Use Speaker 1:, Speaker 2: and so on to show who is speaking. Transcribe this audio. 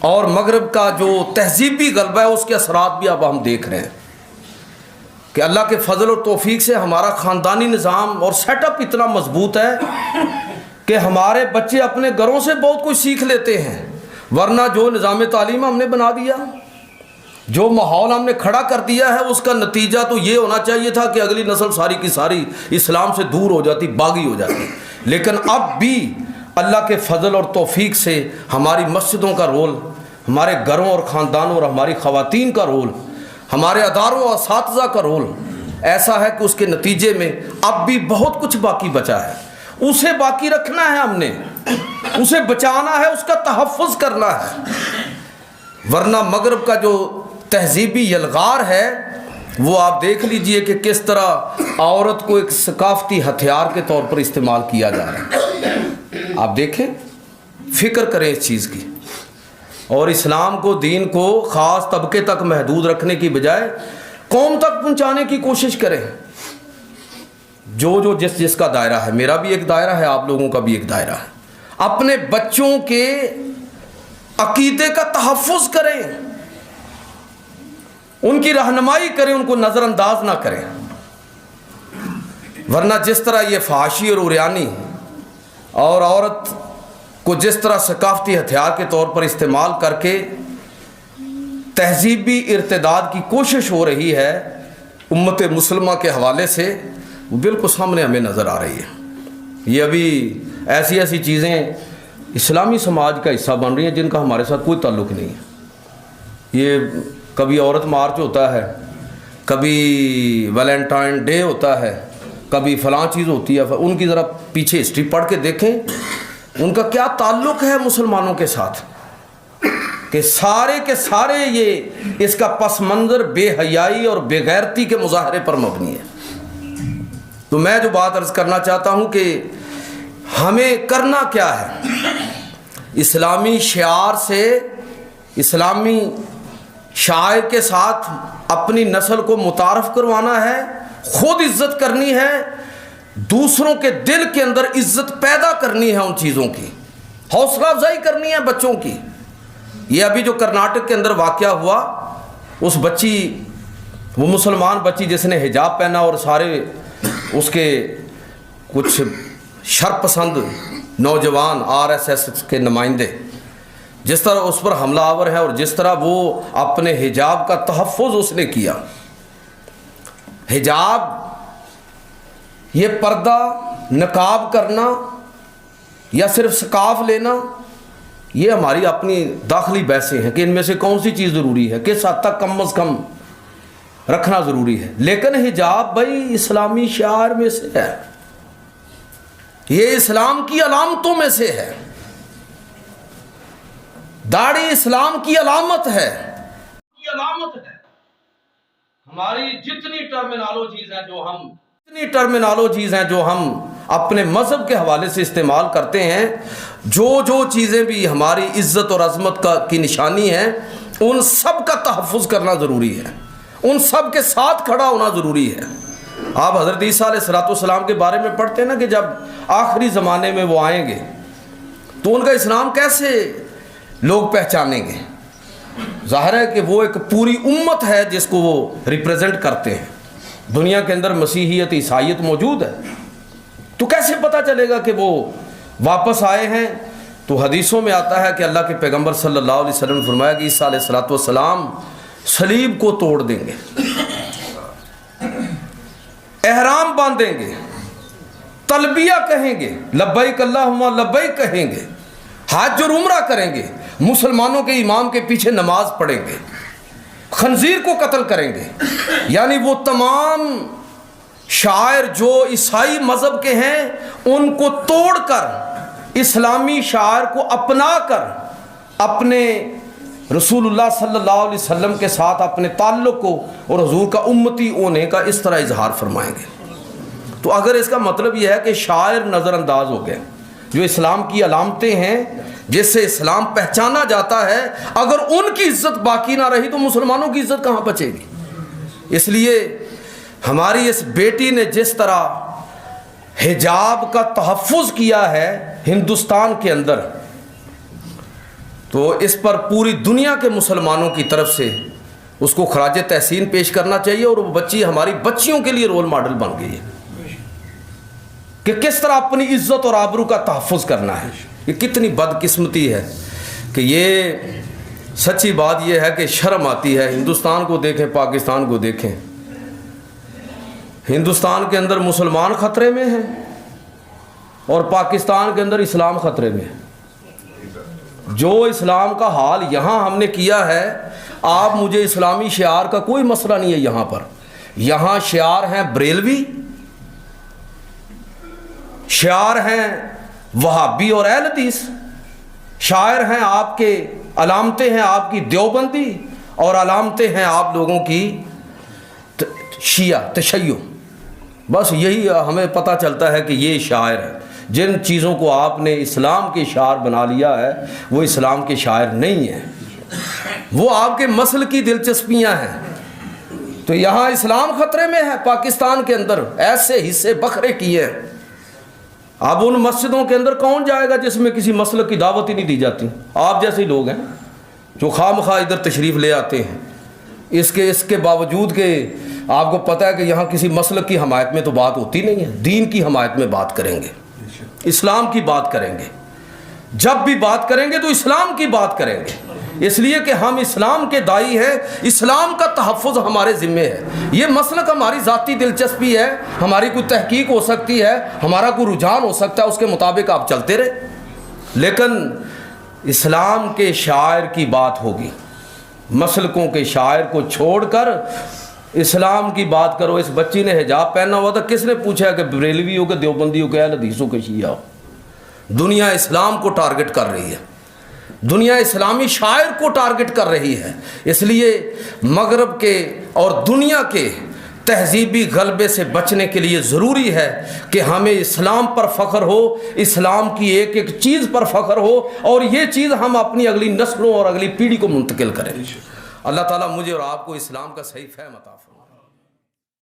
Speaker 1: اور مغرب کا جو تہذیبی غلبہ ہے اس کے اثرات بھی اب ہم دیکھ رہے ہیں کہ اللہ کے فضل اور توفیق سے ہمارا خاندانی نظام اور سیٹ اپ اتنا مضبوط ہے کہ ہمارے بچے اپنے گھروں سے بہت کچھ سیکھ لیتے ہیں، ورنہ جو نظام تعلیم ہم نے بنا دیا، جو ماحول ہم نے کھڑا کر دیا ہے، اس کا نتیجہ تو یہ ہونا چاہیے تھا کہ اگلی نسل ساری کی ساری اسلام سے دور ہو جاتی، باغی ہو جاتی۔ لیکن اب بھی اللہ کے فضل اور توفیق سے ہماری مسجدوں کا رول، ہمارے گھروں اور خاندانوں اور ہماری خواتین کا رول، ہمارے اداروں اور اساتذہ کا رول ایسا ہے کہ اس کے نتیجے میں اب بھی بہت کچھ باقی بچا ہے۔ اسے باقی رکھنا ہے، ہم نے اسے بچانا ہے، اس کا تحفظ کرنا ہے، ورنہ مغرب کا جو تہذیبی یلغار ہے وہ آپ دیکھ لیجئے کہ کس طرح عورت کو ایک ثقافتی ہتھیار کے طور پر استعمال کیا جا رہا ہے۔ آپ دیکھیں، فکر کریں اس چیز کی، اور اسلام کو، دین کو خاص طبقے تک محدود رکھنے کی بجائے قوم تک پہنچانے کی کوشش کریں۔ جو جس کا دائرہ ہے، میرا بھی ایک دائرہ ہے، آپ لوگوں کا بھی ایک دائرہ ہے، اپنے بچوں کے عقیدے کا تحفظ کریں، ان کی رہنمائی کریں، ان کو نظر انداز نہ کریں، ورنہ جس طرح یہ فحاشی اور عریانی اور عورت کو جس طرح ثقافتی ہتھیار کے طور پر استعمال کر کے تہذیبی ارتداد کی کوشش ہو رہی ہے امت مسلمہ کے حوالے سے، وہ بالکل سامنے ہمیں نظر آ رہی ہے۔ یہ ابھی ایسی چیزیں اسلامی سماج کا حصہ بن رہی ہیں جن کا ہمارے ساتھ کوئی تعلق نہیں ہے۔ یہ کبھی عورت مارچ ہوتا ہے، کبھی ویلنٹائن ڈے ہوتا ہے، کبھی فلاں چیز ہوتی ہے، ان کی ذرا پیچھے ہسٹری پڑھ کے دیکھیں ان کا کیا تعلق ہے مسلمانوں کے ساتھ، کہ سارے کے سارے یہ اس کا پس منظر بے حیائی اور بے غیرتی کے مظاہرے پر مبنی ہے۔ تو میں جو بات عرض کرنا چاہتا ہوں کہ ہمیں کرنا کیا ہے، اسلامی شعار سے، اسلامی شاعر کے ساتھ اپنی نسل کو متعارف کروانا ہے، خود عزت کرنی ہے، دوسروں کے دل کے اندر عزت پیدا کرنی ہے، ان چیزوں کی حوصلہ افزائی کرنی ہے بچوں کی۔ یہ ابھی جو کرناٹک کے اندر واقعہ ہوا، اس بچی، وہ مسلمان بچی جس نے حجاب پہنا اور سارے اس کے کچھ شرپسند نوجوان RSS کے نمائندے جس طرح اس پر حملہ آور ہے، اور جس طرح وہ اپنے حجاب کا تحفظ اس نے کیا۔ حجاب، یہ پردہ، نقاب کرنا یا صرف سکارف لینا، یہ ہماری اپنی داخلی بحثیں ہیں کہ ان میں سے کون سی چیز ضروری ہے، کس حد تک کم از کم رکھنا ضروری ہے۔ لیکن حجاب بھائی اسلامی شعار میں سے ہے، یہ اسلام کی علامتوں میں سے ہے، داڑھی اسلام کی علامت ہے، ہماری جتنی ٹرمینالوجیز ہیں جو ہم اپنے مذہب کے حوالے سے استعمال کرتے ہیں، جو چیزیں بھی ہماری عزت اور عظمت کی نشانی ہیں، ان سب کا تحفظ کرنا ضروری ہے، ان سب کے ساتھ کھڑا ہونا ضروری ہے۔ آپ حضرت عیسیٰ علیہ السلام کے بارے میں پڑھتے ہیں نا کہ جب آخری زمانے میں وہ آئیں گے تو ان کا اسلام کیسے لوگ پہچانیں گے؟ ظاہر ہے کہ وہ ایک پوری امت ہے جس کو وہ ریپریزنٹ کرتے ہیں۔ دنیا کے اندر مسیحیت، عیسائیت موجود ہے، تو کیسے پتہ چلے گا کہ وہ واپس آئے ہیں؟ تو حدیثوں میں آتا ہے کہ اللہ کے پیغمبر صلی اللہ علیہ وسلم نے فرمایا کہ عیسیٰ علیہ السلام صلیب کو توڑ دیں گے، احرام باندھیں گے، تلبیہ کہیں گے، لبیک اللہم لبیک کہیں گے، حج اور عمرہ کریں گے، مسلمانوں کے امام کے پیچھے نماز پڑھیں گے، خنزیر کو قتل کریں گے۔ یعنی وہ تمام شاعر جو عیسائی مذہب کے ہیں ان کو توڑ کر اسلامی شاعر کو اپنا کر اپنے رسول اللہ صلی اللہ علیہ وسلم کے ساتھ اپنے تعلق کو اور حضور کا امتی ہونے کا اس طرح اظہار فرمائیں گے۔ تو اگر اس کا مطلب یہ ہے کہ شاعر نظر انداز ہو گئے، جو اسلام کی علامتیں ہیں جس سے اسلام پہچانا جاتا ہے، اگر ان کی عزت باقی نہ رہی تو مسلمانوں کی عزت کہاں بچے گی؟ اس لیے ہماری اس بیٹی نے جس طرح حجاب کا تحفظ کیا ہے ہندوستان کے اندر، تو اس پر پوری دنیا کے مسلمانوں کی طرف سے اس کو خراج تحسین پیش کرنا چاہیے، اور وہ بچی ہماری بچیوں کے لیے رول ماڈل بن گئی ہے کہ کس طرح اپنی عزت اور آبرو کا تحفظ کرنا ہے۔ یہ کتنی بدقسمتی ہے کہ یہ سچی بات یہ ہے کہ شرم آتی ہے۔ ہندوستان کو دیکھیں، پاکستان کو دیکھیں، ہندوستان کے اندر مسلمان خطرے میں ہیں اور پاکستان کے اندر اسلام خطرے میں ہے۔ جو اسلام کا حال یہاں ہم نے کیا ہے، آپ مجھے اسلامی شعار کا کوئی مسئلہ نہیں ہے یہاں پر، یہاں شعار ہیں بریلوی، شعار ہیں وہابی اور اہل حدیث، شاعر ہیں آپ کے، علامتیں ہیں آپ کی دیوبندی، اور علامتیں ہیں آپ لوگوں کی شیعہ تشیع۔ بس یہی ہمیں پتہ چلتا ہے کہ یہ شاعر ہے۔ جن چیزوں کو آپ نے اسلام کے شعار بنا لیا ہے وہ اسلام کے شاعر نہیں ہیں، وہ آپ کے مسل کی دلچسپیاں ہیں۔ تو یہاں اسلام خطرے میں ہے، پاکستان کے اندر ایسے حصے بکھرے کیے ہیں۔ اب ان مسجدوں کے اندر کون جائے گا جس میں کسی مسلک کی دعوت ہی نہیں دی جاتی؟ آپ جیسے ہی لوگ ہیں جو خواہ مخواہ ادھر تشریف لے آتے ہیں۔ اس کے باوجود کہ آپ کو پتہ ہے کہ یہاں کسی مسلک کی حمایت میں تو بات ہوتی نہیں ہے، دین کی حمایت میں بات کریں گے، اسلام کی بات کریں گے، جب بھی بات کریں گے تو اسلام کی بات کریں گے، اس لیے کہ ہم اسلام کے داعی ہیں، اسلام کا تحفظ ہمارے ذمے ہے۔ یہ مسلک ہماری ذاتی دلچسپی ہے، ہماری کوئی تحقیق ہو سکتی ہے، ہمارا کوئی رجحان ہو سکتا ہے، اس کے مطابق آپ چلتے رہے، لیکن اسلام کے شاعر کی بات ہوگی۔ مسلکوں کے شاعر کو چھوڑ کر اسلام کی بات کرو۔ اس بچی نے حجاب پہنا ہوا تھا، کس نے پوچھا کہ بریلوی ہو کہ دیوبندی ہو کہ اہل حدیث ہو کہ شیعہ ہو؟ دنیا اسلام کو ٹارگٹ کر رہی ہے، دنیا اسلامی شاعر کو ٹارگٹ کر رہی ہے۔ اس لیے مغرب کے اور دنیا کے تہذیبی غلبے سے بچنے کے لیے ضروری ہے کہ ہمیں اسلام پر فخر ہو، اسلام کی ایک ایک چیز پر فخر ہو، اور یہ چیز ہم اپنی اگلی نسلوں اور اگلی پیڑھی کو منتقل کریں۔ اللہ تعالیٰ مجھے اور آپ کو اسلام کا صحیح فہم عطا فرمائے۔